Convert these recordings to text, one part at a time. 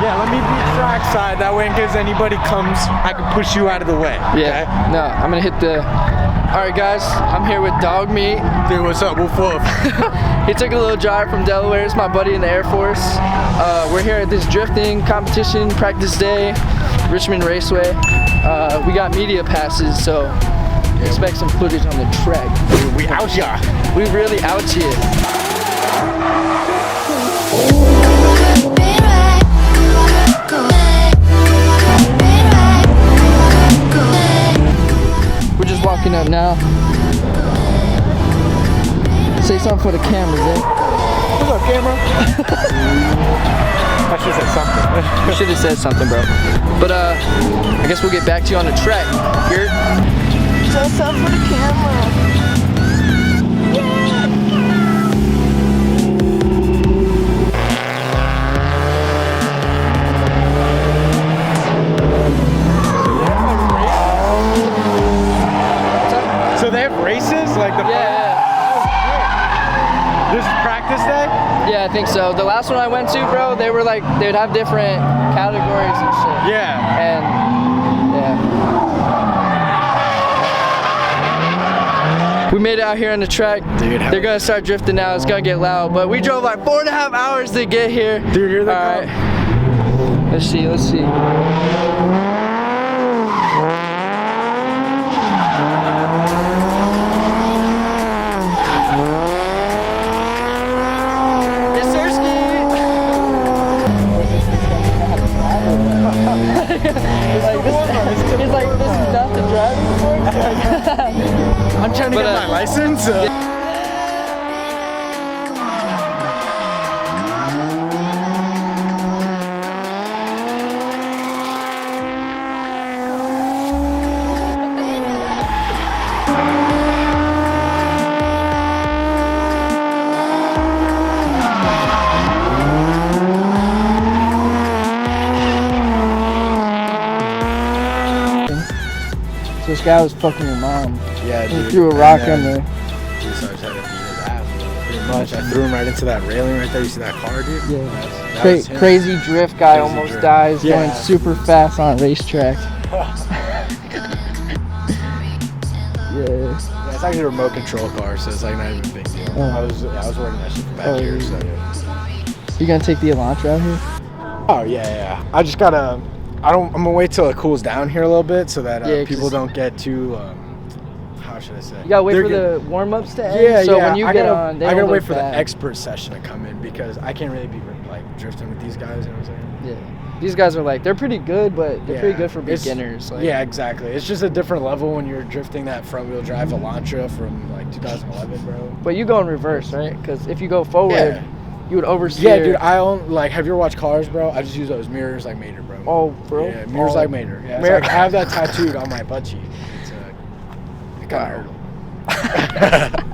Yeah, let me be track side. That way, in case anybody comes, I can push you out of the way. Yeah. Okay? No, I'm gonna hit the. All right, guys. I'm here with Dog Meat. Dude, what's up? Woof woof. He took a little drive from Delaware. It's my buddy in the Air Force. We're here at this drifting competition practice day, Richmond Raceway. We got media passes, so expect some footage on the track. Dude, we out here. We really out here. We're just walking up now. Say something for the cameras, eh? What's up, camera? I should have said something. You should have said something, bro. But I guess we'll get back to you on the track. Here. Say something for the camera. So they have races? Like the This is practice day? Yeah, I think so. The last one I went to, bro, they were like, they would have different categories and shit. Yeah. And, yeah. We made it out here on the track. Dude, they're gonna start drifting now. It's gonna get loud. But we drove like 4.5 hours to get here. Dude, here they All go. right. Let's see. He's like, this is not the driving sport. I'm trying to get my license. This guy was fucking your mom. Yeah, dude. He threw a rock in there. Dude, so I just had to beat his ass. Pretty much. I threw him right into that railing right there. You see that car, dude? Yeah. That was him. Crazy drift guy Crazy almost drift. dies Yeah. going super fast on a racetrack. Yeah. Yeah, it's actually a remote control car, so it's like not even a big deal. Oh. I was working that shit for back here, so yeah. You gonna take the Elantra out here? Oh yeah. I just gotta. I'm gonna wait till it cools down here a little bit so that people don't get too. How should I say? You gotta wait for the warm-ups to end. Yeah, so yeah. when you get on, they I don't gotta wait look for bad. the expert session to come in because I can't really be like drifting with these guys. You know what I'm saying? Yeah. These guys are like, they're pretty good, but they're pretty good for beginners. Like, yeah, exactly. It's just a different level when you're drifting that front-wheel drive Elantra from like 2011, bro. But you go in reverse, right? Because if you go forward, you would oversteer. Yeah, dude. I own like. Have you ever watched Cars, bro? I just use those mirrors like Mater, bro. Oh, bro. Yeah, mirrors like Mater. Yeah, it's like, I have that tattooed on my butt cheek. It's it kind of hurt.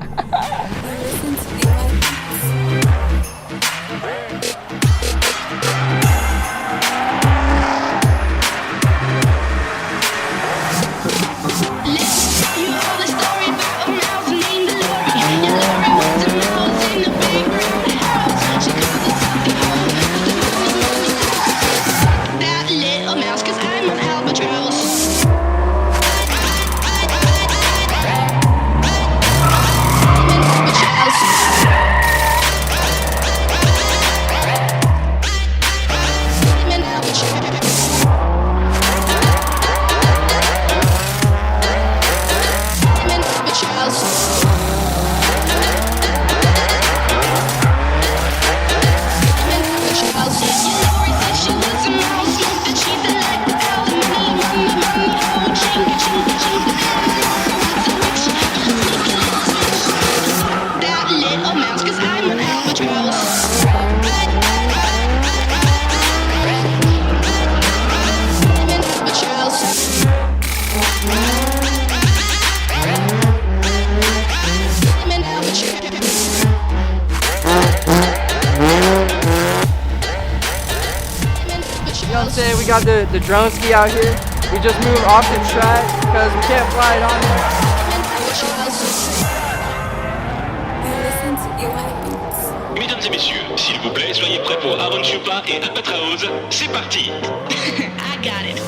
Say we got the drone ski out here. We just moved off the track because we can't fly it on here. Mesdames et messieurs, s'il vous plaît, soyez prêts pour Aaron Chupa et Albatraoz. C'est parti. I got it.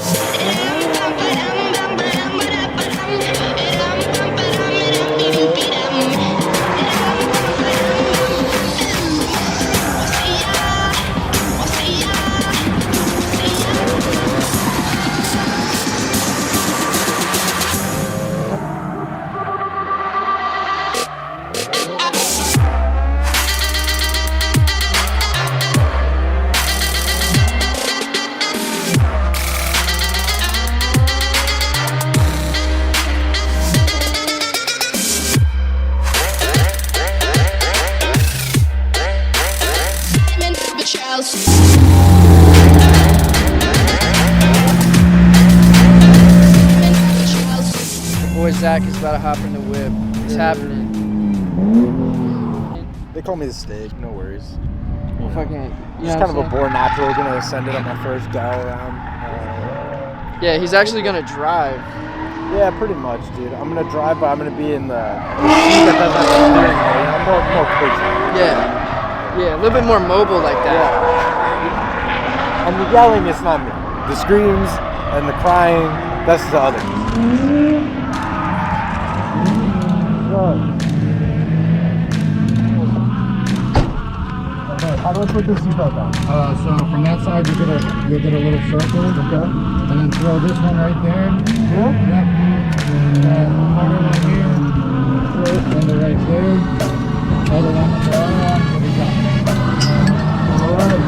Boy Zach is about to hop in the whip. It's happening. They call me the steak, no worries. Fucking, Just kind of a born natural. Gonna send it on my first go around. Yeah, he's actually gonna drive. Yeah, pretty much, dude. I'm gonna drive, but I'm gonna be in the seat that doesn't have the steering wheel. You know, more quick. Yeah, a little bit more mobile like that. Yeah. And the yelling is not me. The screams and the crying, that's the other. How do I put this seatbelt on? So from that side, you'll get a little circle. Okay. And then throw this one right there. Yeah? Yep. And then harder one here. And the right there. Other one on the other one. Here we go. Alright.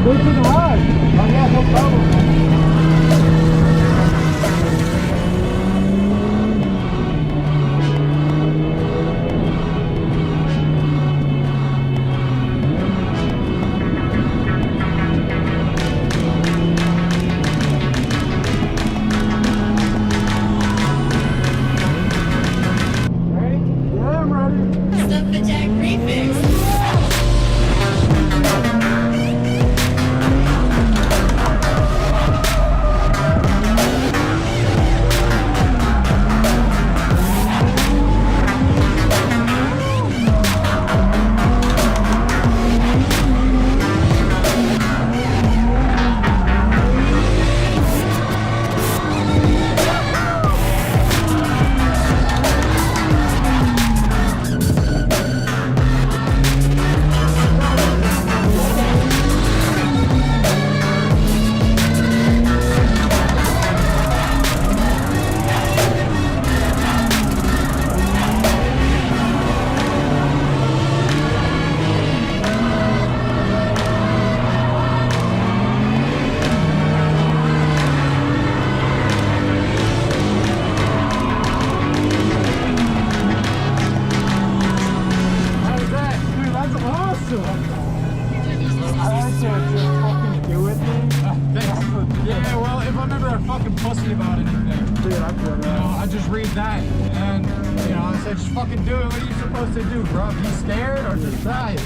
Go to the right. Oh yeah, no problem. Yeah, well, if I'm ever a fucking pussy about it, I just read that, and, I said, just fucking do it. What are you supposed to do, bro? Be scared or just try it,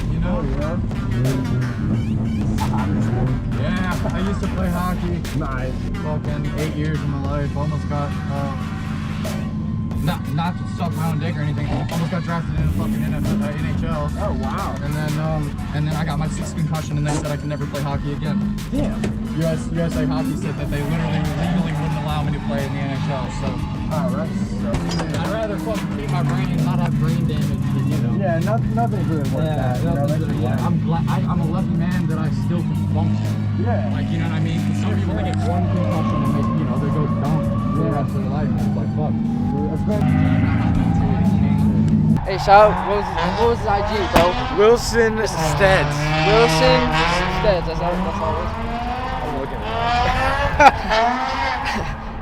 Yeah, I used to play hockey. Nice. Fucking 8 years of my life. Almost got, not to suck my own dick or anything. Almost got drafted in the fucking NHL. Oh, wow. And then I got my 6th concussion, and they said I can never play hockey again. Damn. USA Hockey said that they legally wouldn't allow me to play in the NHL. So, I'd rather fucking keep my brain and not have brain damage than, Yeah, nothing's really worth that. I'm a lucky man that I still can function. Yeah. Like, you know what I mean? Some people, they get one concussion and they go dumb for the rest of their life. It's like, fuck. Hey, shout out, what was his IG, bro? Wilson Steads. Wilson Steads, that's all it was. I'm looking at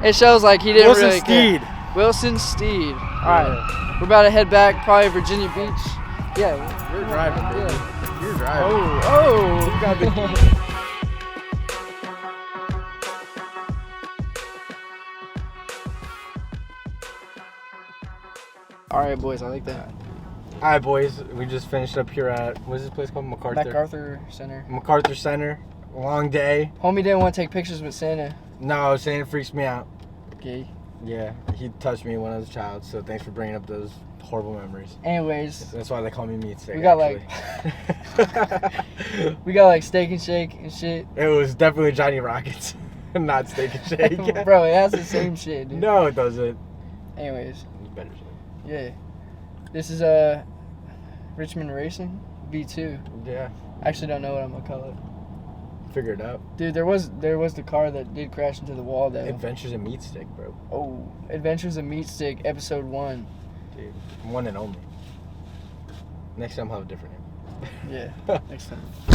it. It shows like he didn't Wilson really Steed. care. Wilson Steed. Alright, we're about to head back, probably Virginia Beach. Yeah, You're driving, baby. Yeah. You're driving. Oh. You got the Alright, boys, I like that. Alright, boys, we just finished up here at, what's this place called? MacArthur MacArthur Center. MacArthur Center. Long day. Homie didn't want to take pictures with Santa. No, I was saying it freaks me out. Okay. Yeah, he touched me when I was a child, so thanks for bringing up those horrible memories. Anyways. That's why they call me meat stick. We got actually. we got like Steak and Shake and shit. It was definitely Johnny Rockets, not Steak and Shake. Bro, it has the same shit, dude. No, it doesn't. Anyways. It's better shit. Yeah. This is Richmond Racing V2. Yeah. I actually don't know what I'm gonna call it. Figure it out. Dude, there was the car that did crash into the wall though. Adventures in Meat Stick, bro. Oh, Adventures of Meat Stick, episode 1. Dude, one and only. Next time I'll have a different name. Yeah, next time.